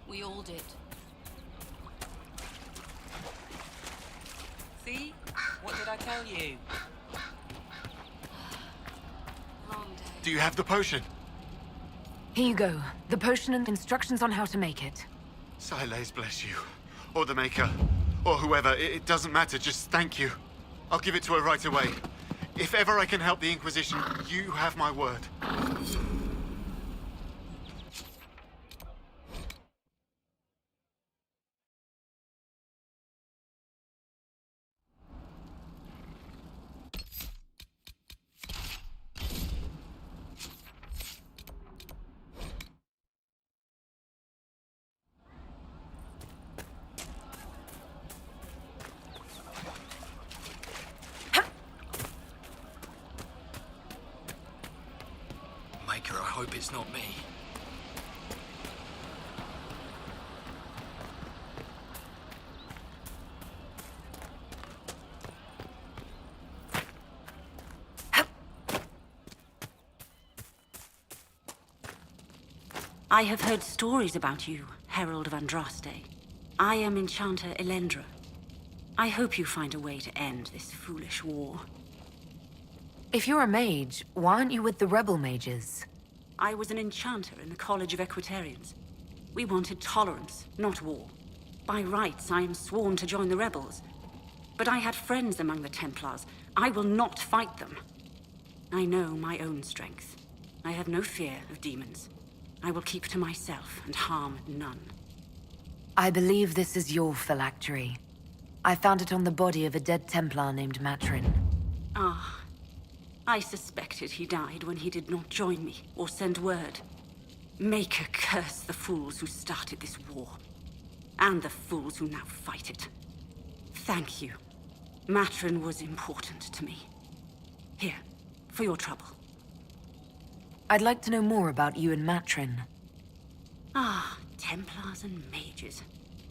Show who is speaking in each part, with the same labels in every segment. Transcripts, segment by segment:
Speaker 1: We all did.
Speaker 2: See? What did I tell you?
Speaker 1: Long day.
Speaker 3: Do you have the potion?
Speaker 4: Here you go. The potion and instructions on how to make it.
Speaker 3: Silas bless you. Or the Maker. Or whoever. It doesn't matter. Just thank you. I'll give it to her right away. If ever I can help the Inquisition, you have my word.
Speaker 5: Maker, I hope it's not me.
Speaker 1: I have heard stories about you, Herald of Andraste. I am Enchanter Elendra. I hope you find a way to end this foolish war.
Speaker 4: If you're a mage, why aren't you with the rebel mages?
Speaker 1: I was an enchanter in the College of Equitarians. We wanted tolerance, not war. By rights, I am sworn to join the rebels. But I had friends among the Templars. I will not fight them. I know my own strength. I have no fear of demons. I will keep to myself and harm none.
Speaker 4: I believe this is your phylactery. I found it on the body of a dead Templar named Matrin.
Speaker 1: Ah, I suspected he died when he did not join me or send word. Maker curse the fools who started this war, and the fools who now fight it. Thank you. Matrin was important to me. Here, for your trouble.
Speaker 4: I'd like to know more about you and Matrin.
Speaker 1: Ah, Templars and mages.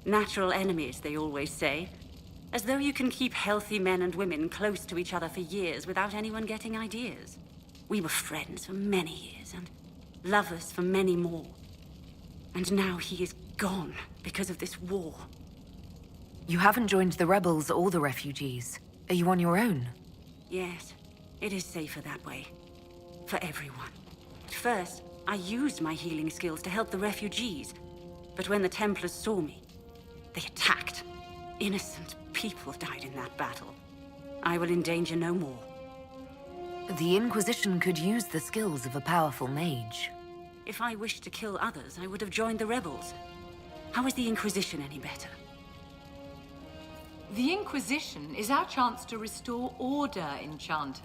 Speaker 1: Natural enemies, they always say. As though you can keep healthy men and women close to each other for years without anyone getting ideas. We were friends for many years, and lovers for many more. And now he is gone because of this war.
Speaker 4: You haven't joined the rebels or the refugees. Are you on your own?
Speaker 1: Yes, it is safer that way. For everyone. At first, I used my healing skills to help the refugees. But when the Templars saw me, they attacked. Innocent people died in that battle. I will endanger no more.
Speaker 4: The Inquisition could use the skills of a powerful mage.
Speaker 1: If I wished to kill others, I would have joined the rebels. How is the Inquisition any better?
Speaker 6: The Inquisition is our chance to restore order, Enchanter.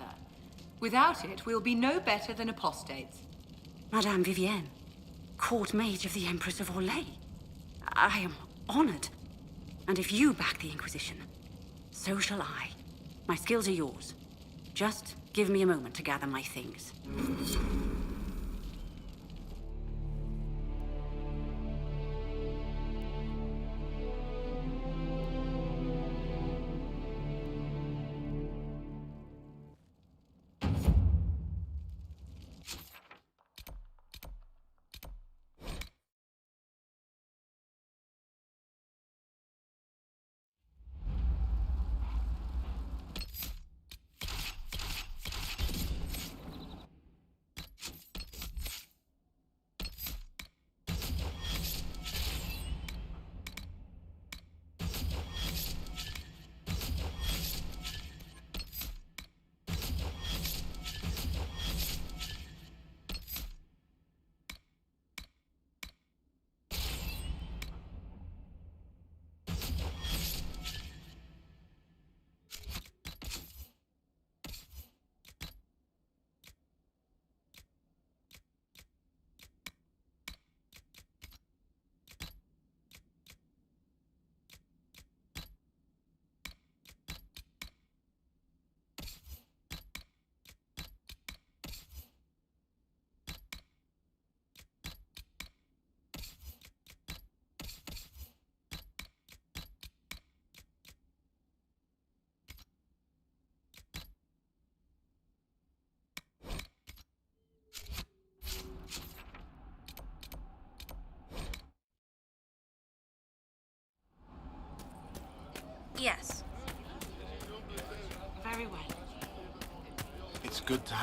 Speaker 6: Without it, we'll be no better than apostates.
Speaker 1: Madame Vivienne, court mage of the Empress of Orlais. I am honored. And if you back the Inquisition, so shall I. My skills are yours. Just give me a moment to gather my things.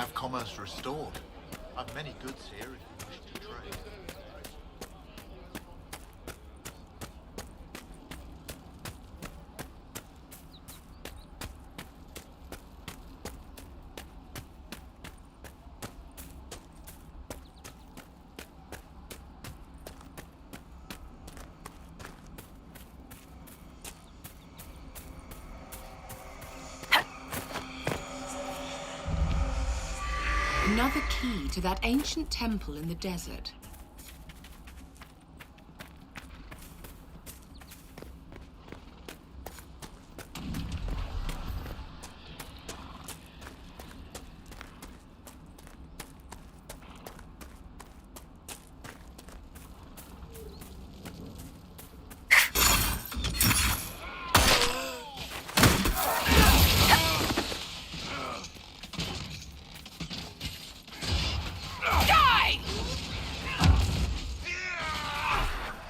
Speaker 7: have commerce restored. I've many goods here if you wish to trade.
Speaker 6: Another key to that ancient temple in the desert.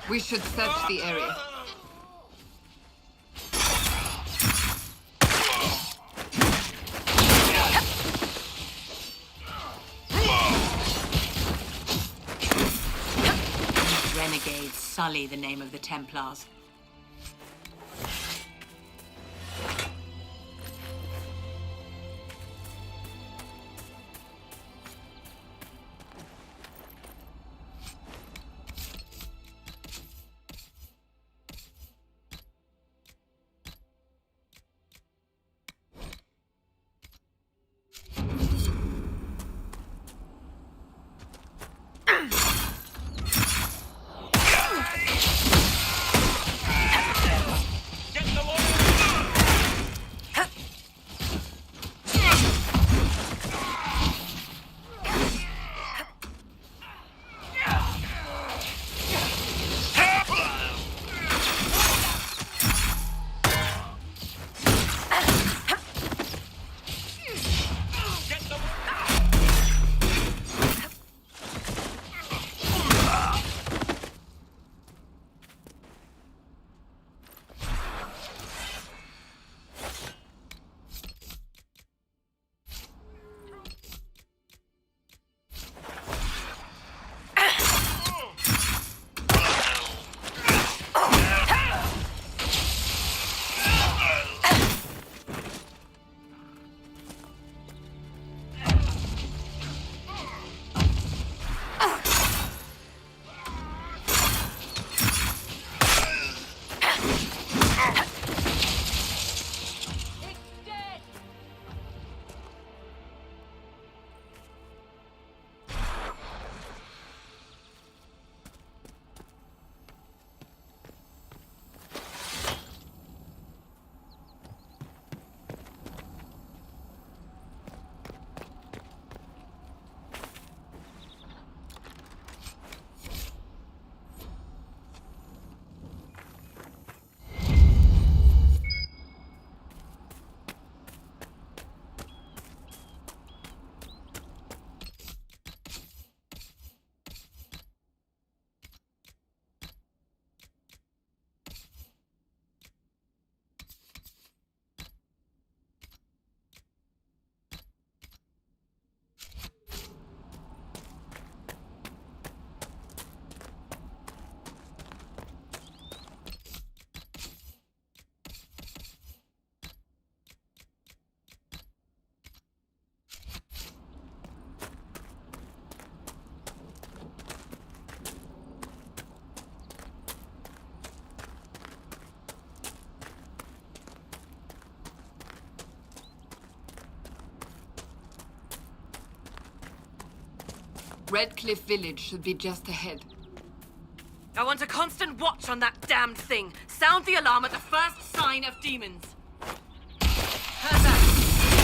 Speaker 6: We should search the area. Renegades sully the name of the Templars. Redcliffe village should be just ahead.
Speaker 8: I want a constant watch on that damned thing. Sound the alarm at the first sign of demons. Heard that.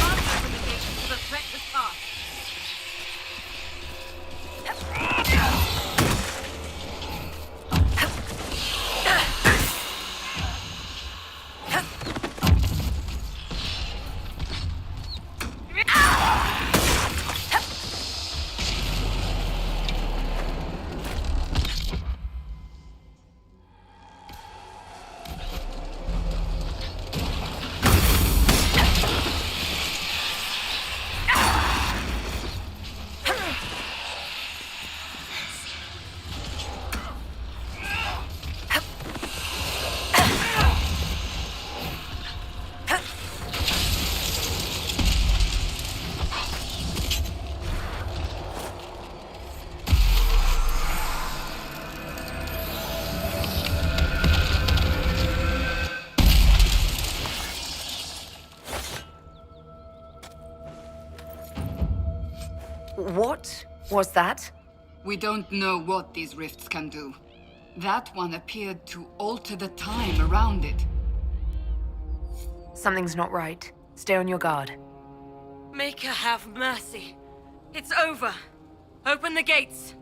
Speaker 8: Fast recommendation to the threat was passed.
Speaker 4: What was that?
Speaker 6: We don't know what these rifts can do. That one appeared to alter the time around it.
Speaker 4: Something's not right. Stay on your guard.
Speaker 8: Maker have mercy. It's over. Open the gates.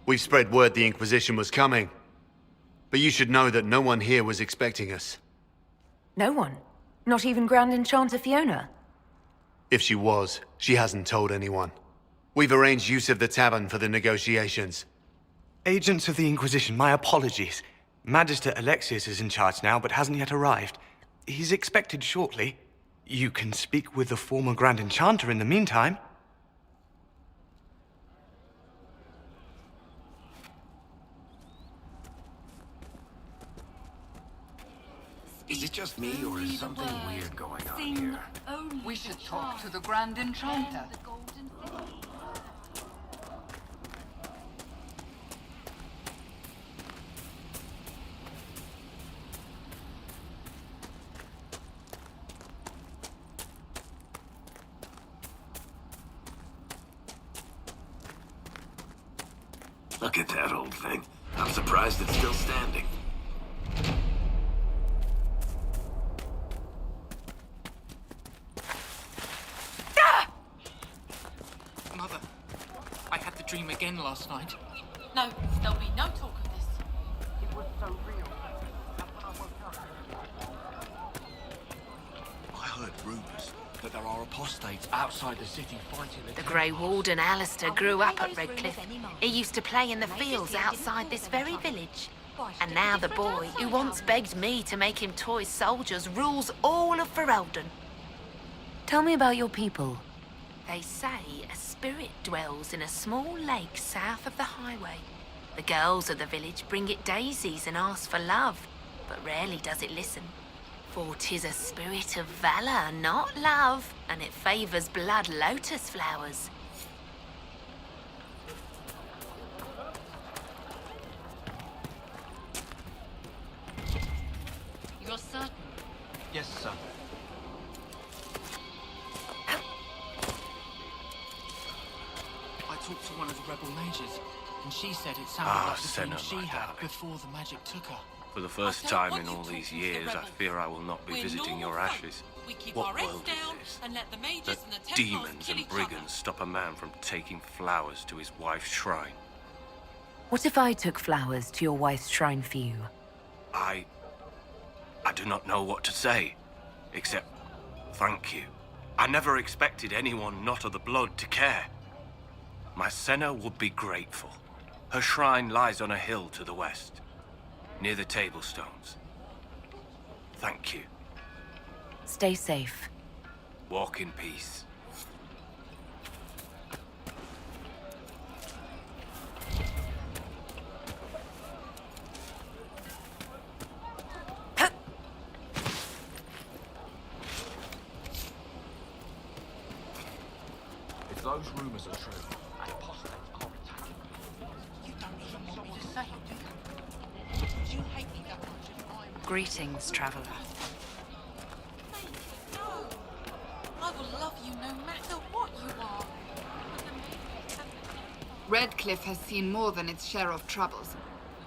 Speaker 3: We've spread word the Inquisition was coming. But you should know that no one here was expecting us.
Speaker 4: No one? Not even Grand Enchanter Fiona?
Speaker 3: If she was, she hasn't told anyone. We've arranged use of the tavern for the negotiations.
Speaker 9: Agents of the Inquisition, my apologies. Magister Alexius is in charge now, but hasn't yet arrived. He's expected shortly. You can speak with the former Grand Enchanter in the meantime.
Speaker 5: Is it just me, or is something weird going on here?
Speaker 6: We should talk to the Grand Enchanter.
Speaker 5: Look at that old thing. I'm surprised it's still standing.
Speaker 2: Mother, I had the dream again last night.
Speaker 10: No, there'll be no talk of this.
Speaker 7: It was so real. And when I woke up,
Speaker 5: I heard rumors that there are apostates outside the city fighting
Speaker 11: The Grey Warden Alistair grew up at Redcliffe. He used to play in the fields outside this very village. And now the boy, who once begged me to make him toy soldiers, rules all of Ferelden.
Speaker 4: Tell me about your people.
Speaker 11: They say a spirit dwells in a small lake south of the highway. The girls of the village bring it daisies and ask for love, but rarely does it listen. For 'tis a spirit of valor, not love, and it favors blood lotus flowers.
Speaker 10: You're certain?
Speaker 9: Yes, sir.
Speaker 2: I talked to one of the rebel mages, and she said it sounded like the dream she had before the magic took her.
Speaker 5: For the first time in all these years, I fear I will not be visiting your ashes.
Speaker 10: We keep
Speaker 5: What
Speaker 10: our heads
Speaker 5: world
Speaker 10: down
Speaker 5: is this?
Speaker 10: and let the mages
Speaker 5: That
Speaker 10: and the Templars
Speaker 5: demons
Speaker 10: kill
Speaker 5: and
Speaker 10: each other.
Speaker 5: brigands stop a man from taking flowers to his wife's shrine.
Speaker 4: What if I took flowers to your wife's shrine for you?
Speaker 5: I do not know what to say, except thank you. I never expected anyone not of the blood to care. My Senna would be grateful. Her shrine lies on a hill to the west, near the tablstones. Thank you.
Speaker 4: Stay safe.
Speaker 5: Walk in peace.
Speaker 7: if those rumors are true, apostates are attacking.
Speaker 10: You don't even want me to say it, do you? Would you hate me that much if I...
Speaker 4: Greetings, traveler.
Speaker 10: Mate, no! I will love you no matter what you are.
Speaker 6: Redcliffe has seen more than its share of troubles.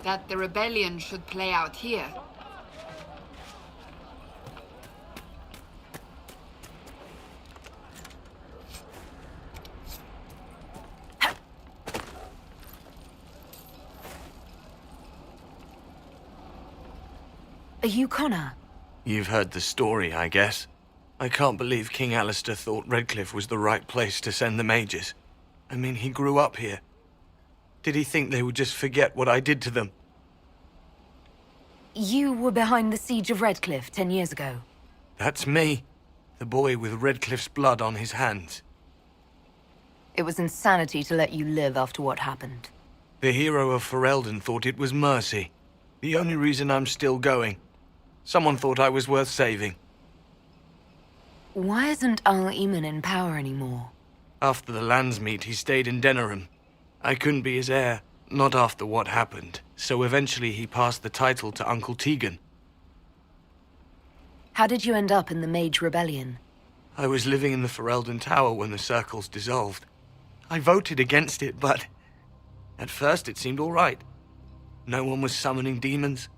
Speaker 6: That the rebellion should play out here.
Speaker 4: Are you Connor?
Speaker 9: You've heard the story, I guess. I can't believe King Alistair thought Redcliffe was the right place to send the mages. I mean, he grew up here. Did he think they would just forget what I did to them?
Speaker 4: You were behind the siege of Redcliffe 10 years ago.
Speaker 9: That's me. The boy with Redcliffe's blood on his hands.
Speaker 4: It was insanity to let you live after what happened.
Speaker 9: The hero of Ferelden thought it was mercy. The only reason I'm still going. Someone thought I was worth saving.
Speaker 4: Why isn't Al-Eamon in power anymore?
Speaker 9: After the Landsmeet, he stayed in Denerim. I couldn't be his heir, not after what happened, so eventually he passed the title to Uncle Tegan.
Speaker 4: How did you end up in the Mage Rebellion?
Speaker 9: I was living in the Ferelden Tower when the circles dissolved. I voted against it, but at first it seemed all right. No one was summoning demons.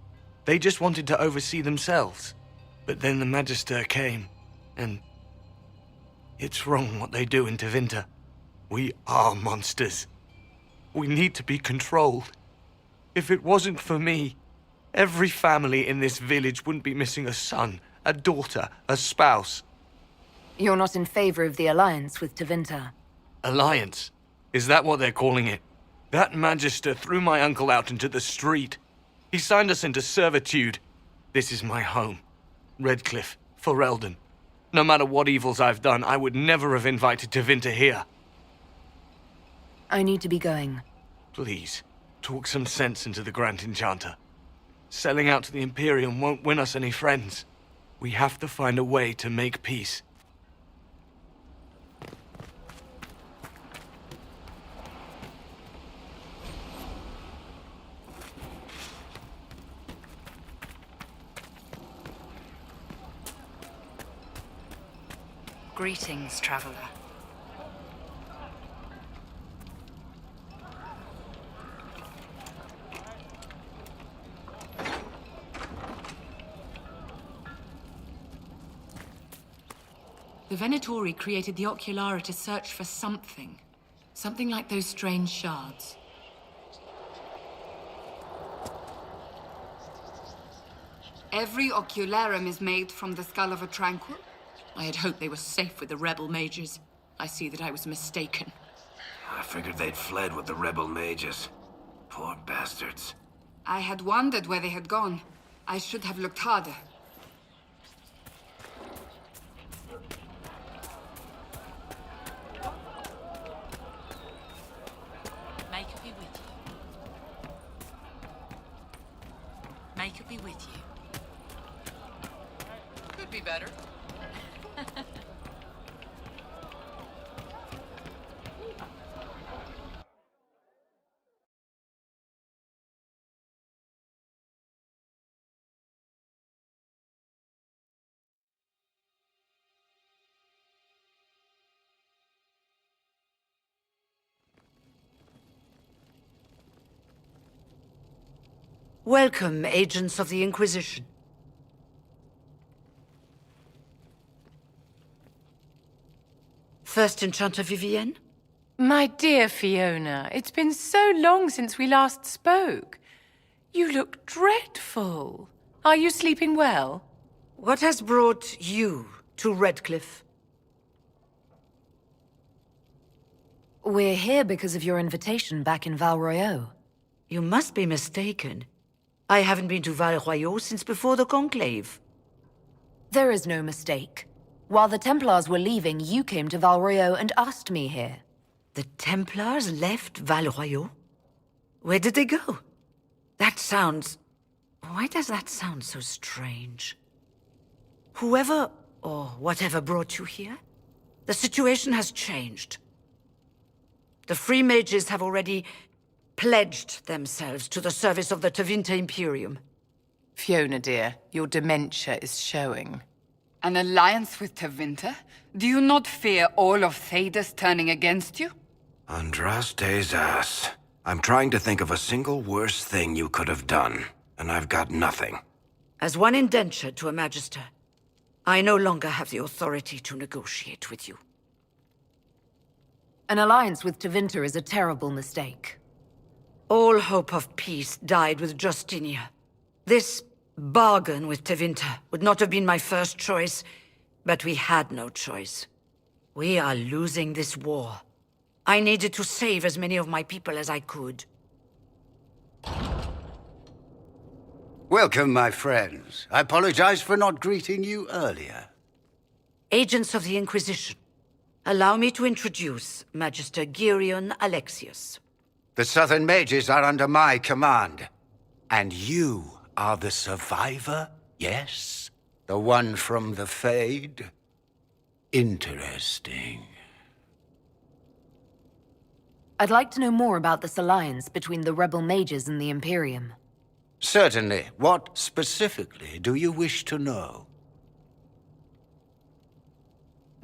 Speaker 9: They just wanted to oversee themselves. But then the Magister came, and it's wrong what they do in Tevinter. We are monsters. We need to be controlled. If it wasn't for me, every family in this village wouldn't be missing a son, a daughter, a spouse.
Speaker 4: You're not in favor of the alliance with Tevinter?
Speaker 9: Alliance? Is that what they're calling it? That Magister threw my uncle out into the street. He signed us into servitude. This is my home. Redcliffe, Ferelden. No matter what evils I've done, I would never have invited Tevinter here.
Speaker 4: I need to be going.
Speaker 9: Please, talk some sense into the Grand Enchanter. Selling out to the Imperium won't win us any friends. We have to find a way to make peace.
Speaker 1: Greetings, traveler.
Speaker 6: The Venatori created the Oculara to search for something. Something like those strange shards.
Speaker 12: Every Ocularum is made from the skull of a Tranquil?
Speaker 6: I had hoped they were safe with the rebel mages. I see that I was mistaken.
Speaker 5: I figured they'd fled with the rebel mages. Poor bastards.
Speaker 12: I had wondered where they had gone. I should have looked harder.
Speaker 8: May it be with you. May it be with you.
Speaker 10: Could be better.
Speaker 13: Welcome, agents of the Inquisition. First Enchanter Vivienne?
Speaker 14: My dear Fiona, it's been so long since we last spoke. You look dreadful. Are you sleeping well?
Speaker 13: What has brought you to Redcliffe?
Speaker 4: We're here because of your invitation back in Val Royeaux.
Speaker 13: You must be mistaken. I haven't been to Val Royeaux since before the Conclave.
Speaker 4: There is no mistake. While the Templars were leaving, you came to Val Royeaux and asked me here.
Speaker 13: The Templars left Val Royeaux? Where did they go? That sounds... Why does that sound so strange? Whoever or whatever brought you here, the situation has changed. The Free Mages have already pledged themselves to the service of the Tevinter Imperium.
Speaker 14: Fiona, dear, your dementia is showing.
Speaker 12: An alliance with Tevinter? Do you not fear all of Thedas turning against you?
Speaker 5: Andraste's ass. I'm trying to think of a single worse thing you could have done, and I've got nothing.
Speaker 13: As one indentured to a Magister, I no longer have the authority to negotiate with you.
Speaker 4: An alliance with Tevinter is a terrible mistake.
Speaker 13: All hope of peace died with Justinia. This bargain with Tevinter would not have been my first choice, but we had no choice. We are losing this war. I needed to save as many of my people as I could.
Speaker 15: Welcome, my friends. I apologize for not greeting you earlier.
Speaker 13: Agents of the Inquisition, allow me to introduce Magister Girion Alexius.
Speaker 15: The Southern Mages are under my command. And you are the survivor, yes? The one from the Fade? Interesting.
Speaker 4: I'd like to know more about this alliance between the rebel mages and the Imperium.
Speaker 15: Certainly. What specifically do you wish to know?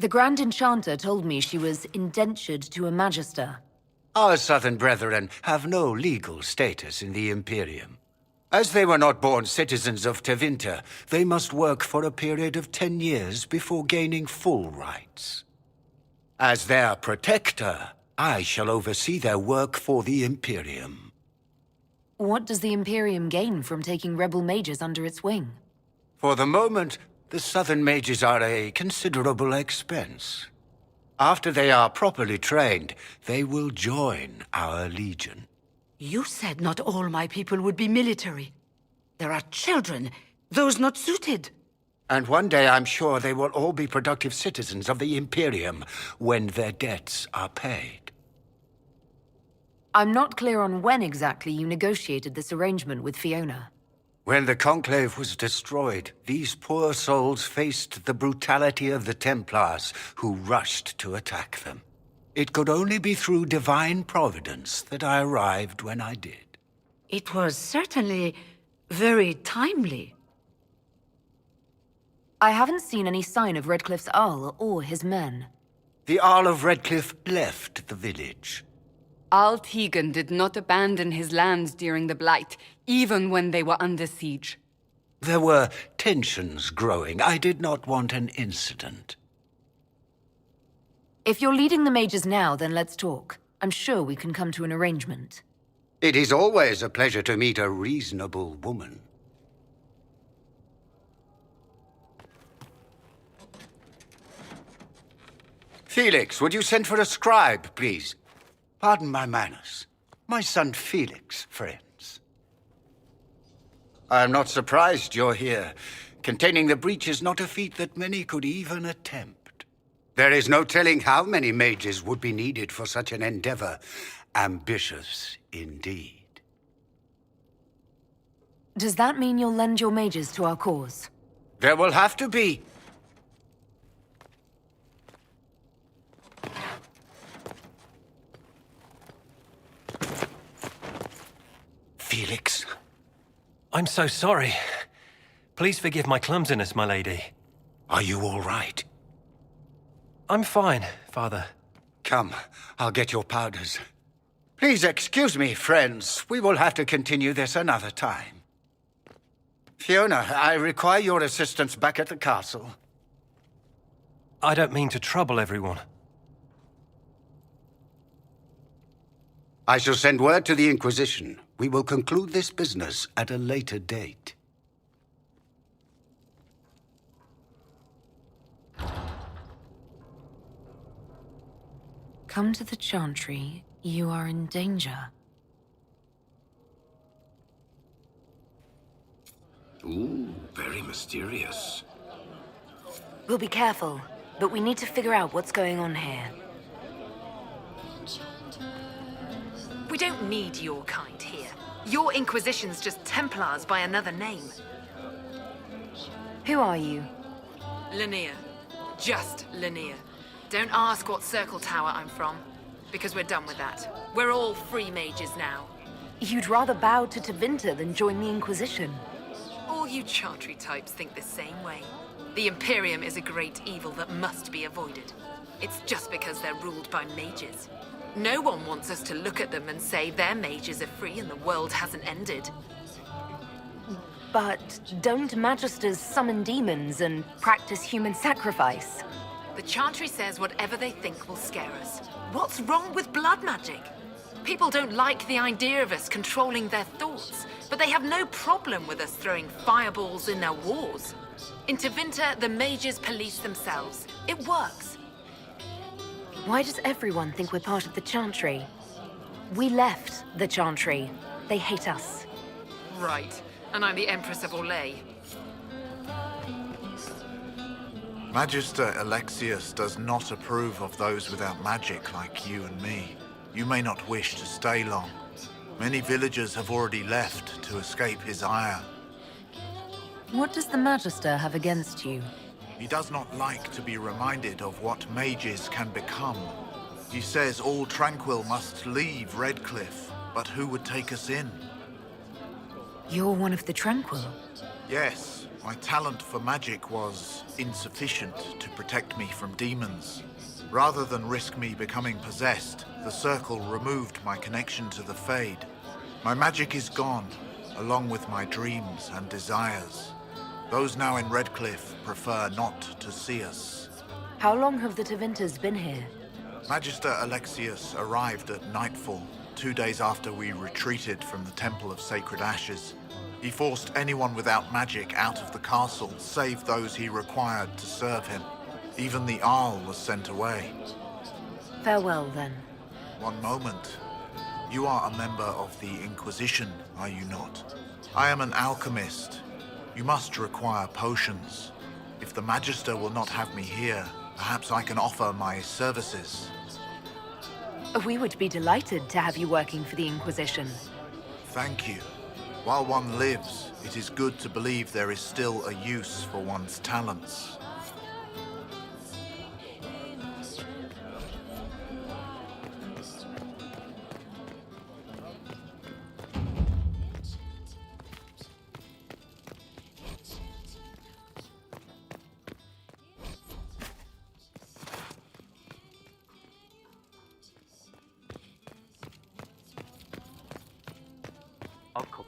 Speaker 4: The Grand Enchanter told me she was indentured to a Magister.
Speaker 15: Our southern brethren have no legal status in the Imperium. As they were not born citizens of Tevinter, they must work for a period of 10 years before gaining full rights. As their protector, I shall oversee their work for the Imperium.
Speaker 4: What does the Imperium gain from taking rebel mages under its wing?
Speaker 15: For the moment, the southern mages are a considerable expense. After they are properly trained, they will join our legion.
Speaker 13: You said not all my people would be military. There are children, those not suited.
Speaker 15: And one day I'm sure they will all be productive citizens of the Imperium when their debts are paid.
Speaker 4: I'm not clear on when exactly you negotiated this arrangement with Fiona.
Speaker 15: When the Conclave was destroyed, these poor souls faced the brutality of the Templars, who rushed to attack them. It could only be through divine providence that I arrived when I did.
Speaker 13: It was certainly very timely.
Speaker 4: I haven't seen any sign of Redcliffe's Arl or his men.
Speaker 15: The Arl of Redcliffe left the village.
Speaker 12: Al Tegan did not abandon his lands during the Blight, even when they were under siege.
Speaker 15: There were tensions growing. I did not want an incident.
Speaker 4: If you're leading the mages now, then let's talk. I'm sure we can come to an arrangement.
Speaker 15: It is always a pleasure to meet a reasonable woman. Felix, would you send for a scribe, please? Pardon my manners. My son Felix, friends. I am not surprised you're here. Containing the breach is not a feat that many could even attempt. There is no telling how many mages would be needed for such an endeavor. Ambitious indeed.
Speaker 4: Does that mean you'll lend your mages to our cause?
Speaker 15: There will have to be. Felix.
Speaker 16: I'm so sorry. Please forgive my clumsiness, my lady.
Speaker 15: Are you all right?
Speaker 16: I'm fine, Father.
Speaker 15: Come, I'll get your powders. Please excuse me, friends. We will have to continue this another time. Fiona, I require your assistance back at the castle.
Speaker 16: I don't mean to trouble everyone.
Speaker 15: I shall send word to the Inquisition. We will conclude this business at a later date.
Speaker 4: Come to the Chantry. You are in danger.
Speaker 5: Ooh, very mysterious.
Speaker 4: We'll be careful, but we need to figure out what's going on here.
Speaker 11: We don't need your kind here. Your Inquisition's just Templars by another name.
Speaker 4: Who are you?
Speaker 11: Linnea. Just Linnea. Don't ask what Circle Tower I'm from, because we're done with that. We're all free mages now.
Speaker 4: You'd rather bow to Tevinter than join the Inquisition.
Speaker 11: All you Chantry types think the same way. The Imperium is a great evil that must be avoided. It's just because they're ruled by mages. No one wants us to look at them and say their mages are free and the world hasn't ended.
Speaker 4: But don't Magisters summon demons and practice human sacrifice?
Speaker 11: The Chantry says whatever they think will scare us. What's wrong with blood magic? People don't like the idea of us controlling their thoughts, but they have no problem with us throwing fireballs in their wars. In Tevinter, the mages police themselves. It works.
Speaker 4: Why does everyone think we're part of the Chantry? We left the Chantry. They hate us.
Speaker 11: Right. And I'm the Empress of Orlais.
Speaker 7: Magister Alexius does not approve of those without magic like you and me. You may not wish to stay long. Many villagers have already left to escape his ire.
Speaker 4: What does the Magister have against you?
Speaker 7: He does not like to be reminded of what mages can become. He says all Tranquil must leave Redcliffe, but who would take us in?
Speaker 4: You're one of the Tranquil.
Speaker 7: Yes, My talent for magic was insufficient to protect me from demons. Rather than risk me becoming possessed, the Circle removed my connection to the Fade. My magic is gone, along with my dreams and desires. Those now in Redcliffe prefer not to see us.
Speaker 4: How long have the Tevinters been here?
Speaker 7: Magister Alexius arrived at nightfall, 2 days after we retreated from the Temple of Sacred Ashes. He forced anyone without magic out of the castle, save those he required to serve him. Even the Arl was sent away.
Speaker 4: Farewell, then.
Speaker 7: One moment. You are a member of the Inquisition, are you not? I am an alchemist. You must require potions. If the Magister will not have me here, perhaps I can offer my services.
Speaker 4: We would be delighted to have you working for the Inquisition.
Speaker 7: Thank you. While one lives, it is good to believe there is still a use for one's talents.
Speaker 5: Uncle.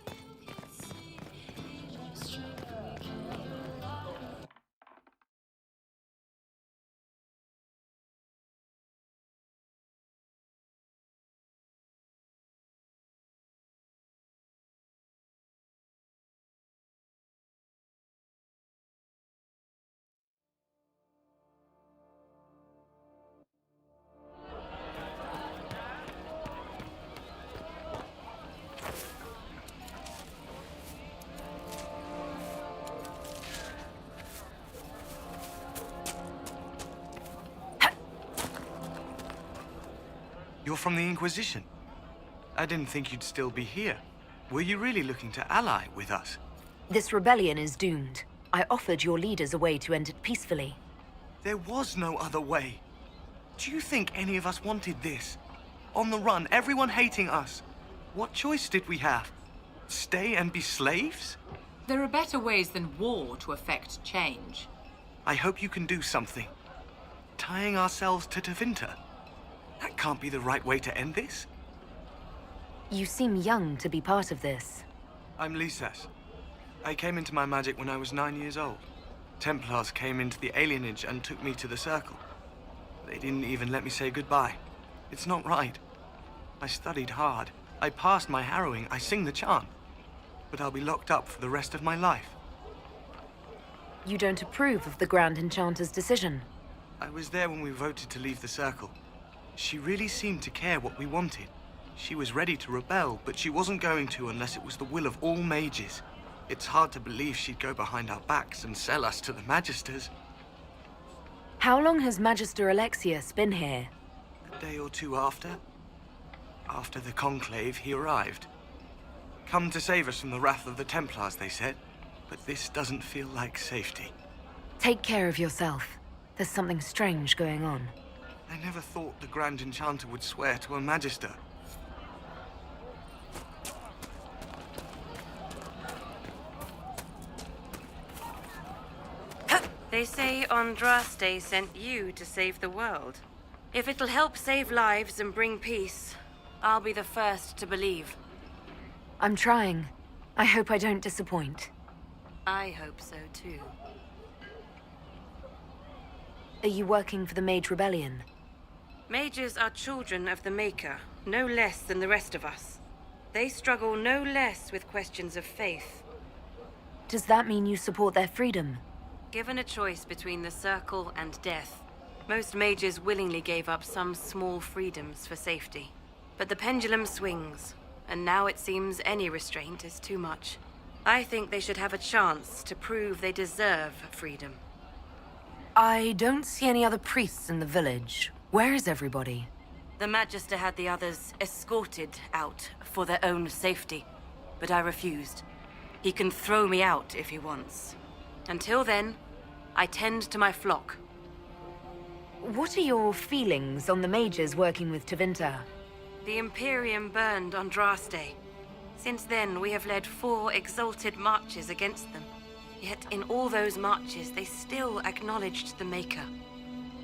Speaker 9: You're from the Inquisition. I didn't think you'd still be here. Were you really looking to ally with us?
Speaker 4: This rebellion is doomed. I offered your leaders a way to end it peacefully.
Speaker 9: There was no other way. Do you think any of us wanted this? On the run, everyone hating us. What choice did we have? Stay and be slaves?
Speaker 6: There are better ways than war to effect change.
Speaker 9: I hope you can do something. Tying ourselves to Tevinter. That can't be the right way to end this.
Speaker 4: You seem young to be part of this.
Speaker 9: I'm Lysas. I came into my magic when I was 9 years old. Templars came into the alienage and took me to the Circle. They didn't even let me say goodbye. It's not right. I studied hard. I passed my harrowing. I sing the chant. But I'll be locked up for the rest of my life.
Speaker 4: You don't approve of the Grand Enchanter's decision?
Speaker 9: I was there when we voted to leave the Circle. She really seemed to care what we wanted. She was ready to rebel, but she wasn't going to unless it was the will of all mages. It's hard to believe she'd go behind our backs and sell us to the Magisters.
Speaker 4: How long has Magister Alexius been here?
Speaker 9: A day or two after. After the Conclave, he arrived. Come to save us from the wrath of the Templars, they said. But this doesn't feel like safety.
Speaker 4: Take care of yourself. There's something strange going on.
Speaker 9: I never thought the Grand Enchanter would swear to a Magister.
Speaker 8: They say Andraste sent you to save the world. If it'll help save lives and bring peace, I'll be the first to believe.
Speaker 4: I'm trying. I hope I don't disappoint.
Speaker 8: I hope so too.
Speaker 4: Are you working for the Mage Rebellion?
Speaker 8: Mages are children of the Maker, no less than the rest of us. They struggle no less with questions of faith.
Speaker 4: Does that mean you support their freedom?
Speaker 8: Given a choice between the Circle and death, most mages willingly gave up some small freedoms for safety. But the pendulum swings, and now it seems any restraint is too much. I think they should have a chance to prove they deserve freedom.
Speaker 4: I don't see any other priests in the village. Where is everybody?
Speaker 8: The Magister had the others escorted out for their own safety, but I refused. He can throw me out if he wants. Until then, I tend to my flock.
Speaker 4: What are your feelings on the mages working with Tevinter?
Speaker 8: The Imperium burned Andraste. Since then, we have led 4 exalted marches against them. Yet in all those marches, they still acknowledged the Maker.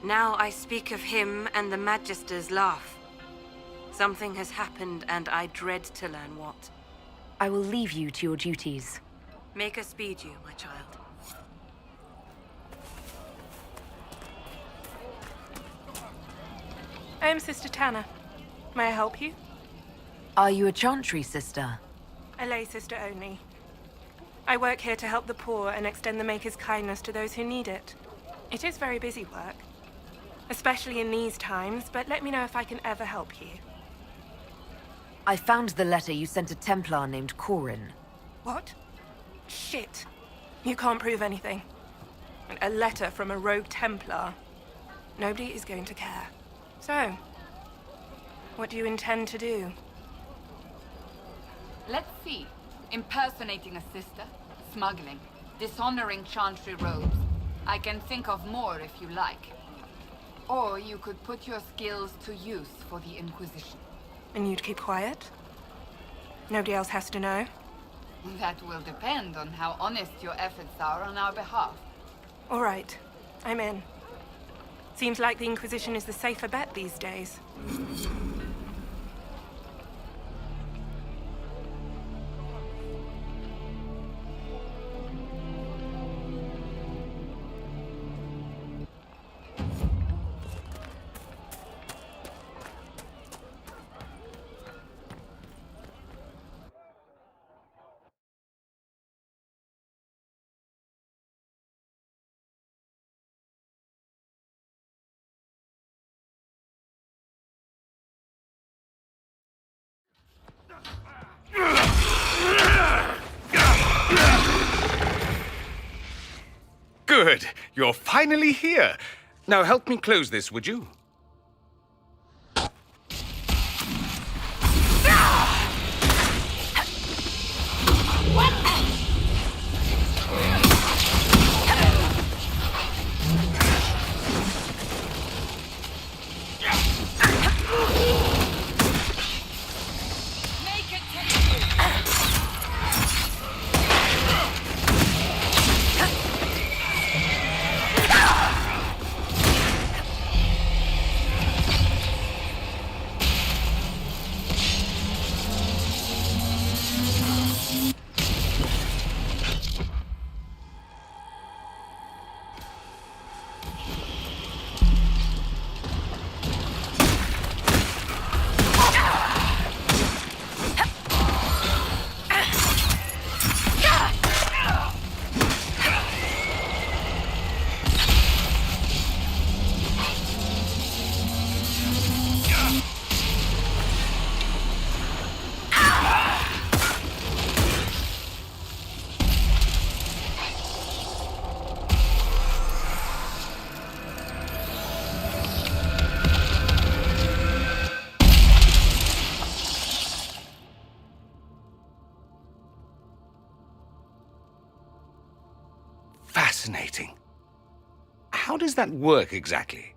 Speaker 8: Now I speak of him and the Magisters laugh. Something has happened, and I dread to learn what.
Speaker 4: I will leave you to your duties.
Speaker 8: Maker speed you, my child.
Speaker 17: I am Sister Tanner. May I help you?
Speaker 4: Are you a Chantry sister?
Speaker 17: A lay sister only. I work here to help the poor and extend the Maker's kindness to those who need it. It is very busy work, especially in these times, but let me know if I can ever help you.
Speaker 4: I found the letter you sent a Templar named Corin.
Speaker 17: What? Shit. You can't prove anything. A letter from a rogue Templar. Nobody is going to care. So, what do you intend to do?
Speaker 12: Let's see. Impersonating a sister, smuggling, dishonoring Chantry robes. I can think of more if you like. Or you could put your skills to use for the Inquisition.
Speaker 17: And you'd keep quiet? Nobody else has to know?
Speaker 12: That will depend on how honest your efforts are on our behalf.
Speaker 17: All right. I'm in. Seems like the Inquisition is the safer bet these days.
Speaker 18: Good. You're finally here. Now help me close this, would you? Fascinating. How does that work exactly?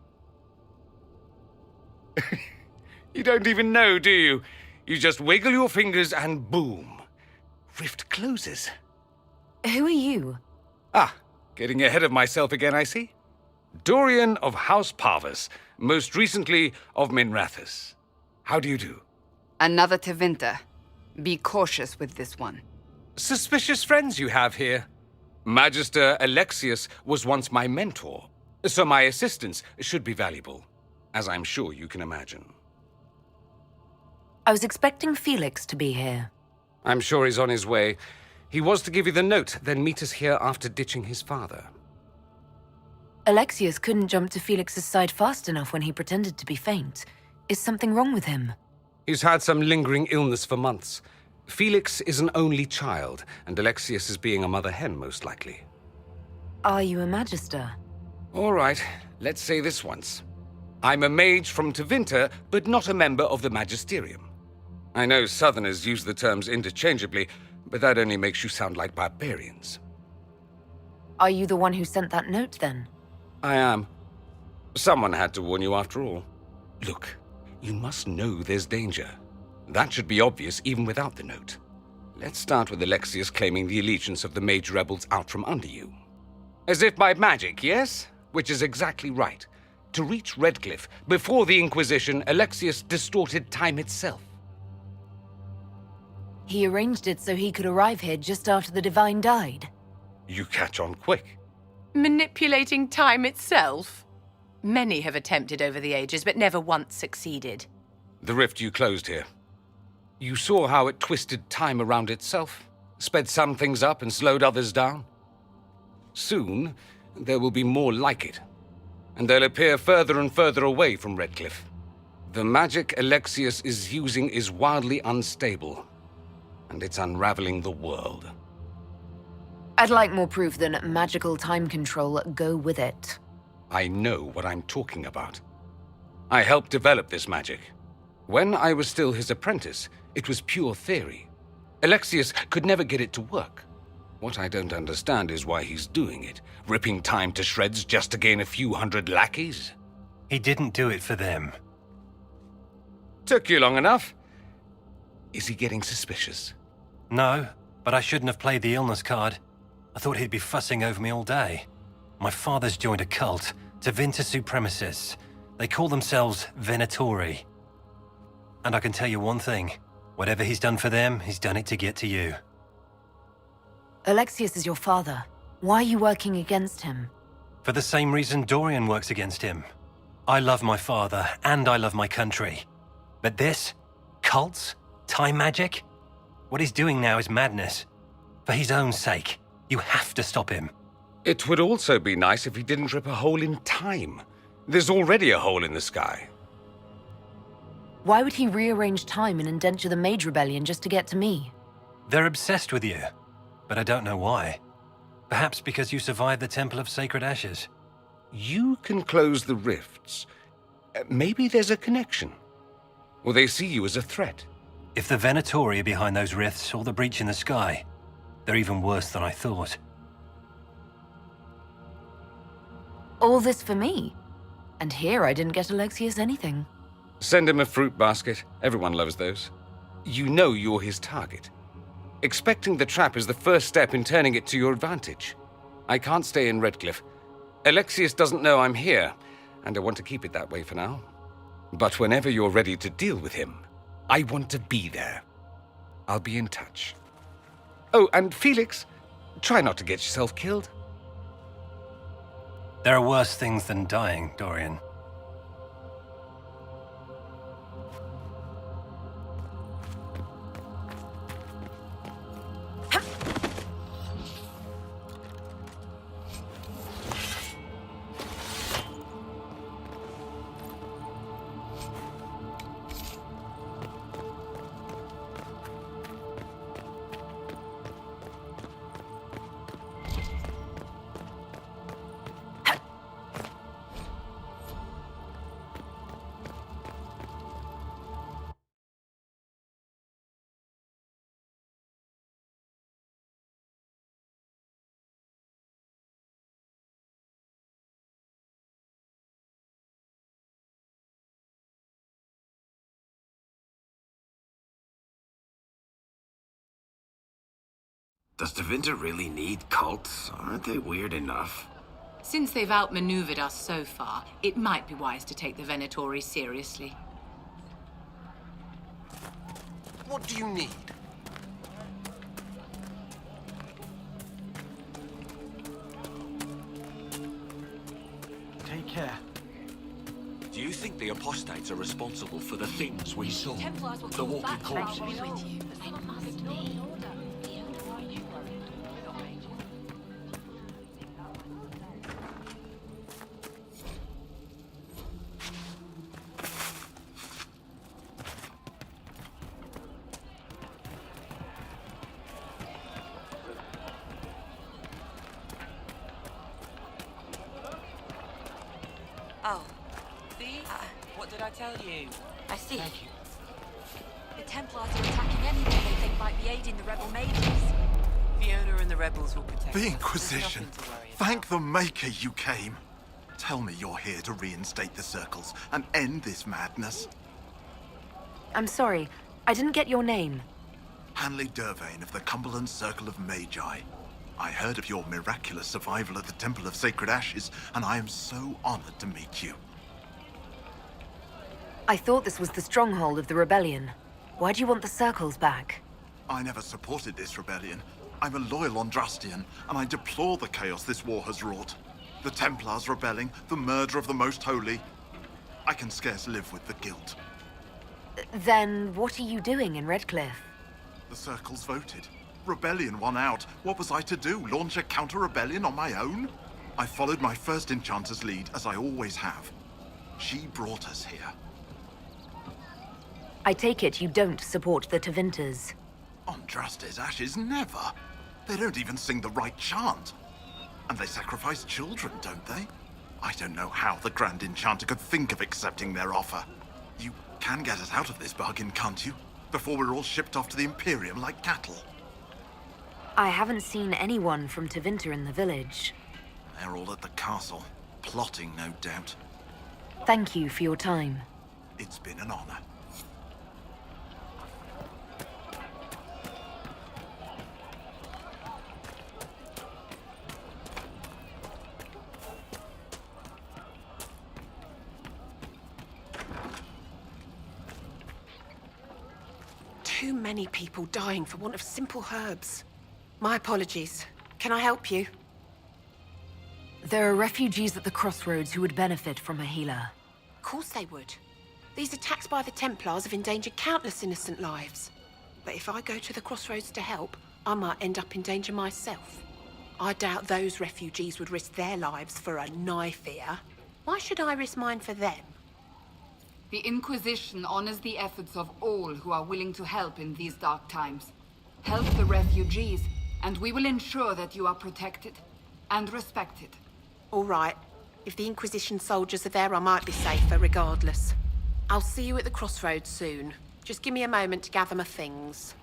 Speaker 18: You don't even know, do you? You just wiggle your fingers and boom. Rift closes.
Speaker 4: Who are you?
Speaker 18: Ah, getting ahead of myself again, I see. Dorian of House Parvus, most recently of Minrathous. How do you do?
Speaker 12: Another Tevinter. Be cautious with this one.
Speaker 18: Suspicious friends you have here. Magister Alexius was once my mentor, so my assistance should be valuable, as I'm sure you can imagine.
Speaker 4: I was expecting Felix to be here.
Speaker 18: I'm sure he's on his way. He was to give you the note, then meet us here after ditching his father.
Speaker 4: Alexius couldn't jump to Felix's side fast enough when he pretended to be faint. Is something wrong with him?
Speaker 18: He's had some lingering illness for months. Felix is an only child, and Alexius is being a mother hen, most likely.
Speaker 4: Are you a Magister?
Speaker 18: All right, let's say this once. I'm a mage from Tevinter, but not a member of the Magisterium. I know Southerners use the terms interchangeably, but that only makes you sound like barbarians.
Speaker 4: Are you the one who sent that note, then?
Speaker 18: I am. Someone had to warn you after all. Look, you must know there's danger. That should be obvious even without the note. Let's start with Alexius claiming the allegiance of the mage rebels out from under you. As if by magic, yes? Which is exactly right. To reach Redcliffe, before the Inquisition, Alexius distorted time itself.
Speaker 4: He arranged it so he could arrive here just after the Divine died.
Speaker 18: You catch on quick.
Speaker 14: Manipulating time itself? Many have attempted over the ages, but never once succeeded.
Speaker 18: The rift you closed here. You saw how it twisted time around itself, sped some things up and slowed others down. Soon, there will be more like it, and they'll appear further and further away from Redcliffe. The magic Alexius is using is wildly unstable, and it's unraveling the world.
Speaker 4: I'd like more proof than magical time control go with it.
Speaker 18: I know what I'm talking about. I helped develop this magic. When I was still his apprentice, it was pure theory. Alexius could never get it to work. What I don't understand is why he's doing it, ripping time to shreds just to gain a few hundred lackeys.
Speaker 16: He didn't do it for them.
Speaker 18: Took you long enough. Is he getting suspicious?
Speaker 16: No, but I shouldn't have played the illness card. I thought he'd be fussing over me all day. My father's joined a cult, Tevinter Supremacists. They call themselves Venatori. And I can tell you one thing. Whatever he's done for them, he's done it to get to you.
Speaker 4: Alexius is your father. Why are you working against him?
Speaker 16: For the same reason Dorian works against him. I love my father, and I love my country. But this? Cults? Time magic? What he's doing now is madness. For his own sake, you have to stop him.
Speaker 18: It would also be nice if he didn't rip a hole in time. There's already a hole in the sky.
Speaker 4: Why would he rearrange time and indenture the Mage Rebellion just to get to me?
Speaker 16: They're obsessed with you, but I don't know why. Perhaps because you survived the Temple of Sacred Ashes.
Speaker 18: You can close the rifts. Maybe there's a connection. Or they see you as a threat.
Speaker 16: If the Venatori are behind those rifts or the breach in the sky, they're even worse than I thought.
Speaker 4: All this for me? And here I didn't get Alexius anything.
Speaker 18: Send him a fruit basket. Everyone loves those. You know you're his target. Expecting the trap is the first step in turning it to your advantage. I can't stay in Redcliffe. Alexius doesn't know I'm here, and I want to keep it that way for now. But whenever you're ready to deal with him, I want to be there. I'll be in touch. Oh, and Felix, try not to get yourself killed.
Speaker 16: There are worse things than dying, Dorian.
Speaker 5: Does Tevinter really need cults? Aren't they weird enough?
Speaker 6: Since they've outmaneuvered us so far, it might be wise to take the Venatori seriously.
Speaker 5: What do you need?
Speaker 2: Take care.
Speaker 5: Do you think the apostates are responsible for the things we saw? The walking corpses?
Speaker 19: Oh. See? What did I tell you? I see.
Speaker 2: Thank you.
Speaker 19: The Templars are attacking anyone they think might be aiding the rebel mages. Fiona and the rebels will protect us.
Speaker 7: The Inquisition! Thank the Maker you came. Tell me you're here to reinstate the circles and end this madness.
Speaker 4: I'm sorry, I didn't get your name.
Speaker 7: Hanley Dervain of the Cumberland Circle of Magi. I heard of your miraculous survival at the Temple of Sacred Ashes, and I am so honored to meet you.
Speaker 4: I thought this was the stronghold of the rebellion. Why do you want the circles back?
Speaker 7: I never supported this rebellion. I'm a loyal Andrastian, and I deplore the chaos this war has wrought. The Templars rebelling, the murder of the Most Holy. I can scarce live with the guilt.
Speaker 4: Then what are you doing in Redcliffe?
Speaker 7: The circles voted. Rebellion won out. What was I to do? Launch a counter-rebellion on my own? I followed my first enchanter's lead, as I always have. She brought us here.
Speaker 4: I take it you don't support the Tevinters.
Speaker 7: Andraste's ashes, never. They don't even sing the right chant. And they sacrifice children, don't they? I don't know how the Grand Enchanter could think of accepting their offer. You can get us out of this bargain, can't you? Before we're all shipped off to the Imperium like cattle.
Speaker 4: I haven't seen anyone from Tevinter in the village.
Speaker 7: They're all at the castle, plotting, no doubt.
Speaker 4: Thank you for your time.
Speaker 7: It's been an honor.
Speaker 17: Too many people dying for want of simple herbs. My apologies. Can I help you?
Speaker 4: There are refugees at the crossroads who would benefit from a healer.
Speaker 17: Of course they would. These attacks by the Templars have endangered countless innocent lives. But if I go to the crossroads to help, I might end up in danger myself. I doubt those refugees would risk their lives for a knife here. Why should I risk mine for them?
Speaker 12: The Inquisition honors the efforts of all who are willing to help in these dark times. Help the refugees, and we will ensure that you are protected and respected.
Speaker 17: All right. If the Inquisition soldiers are there, I might be safer regardless. I'll see you at the crossroads soon. Just give me a moment to gather my things.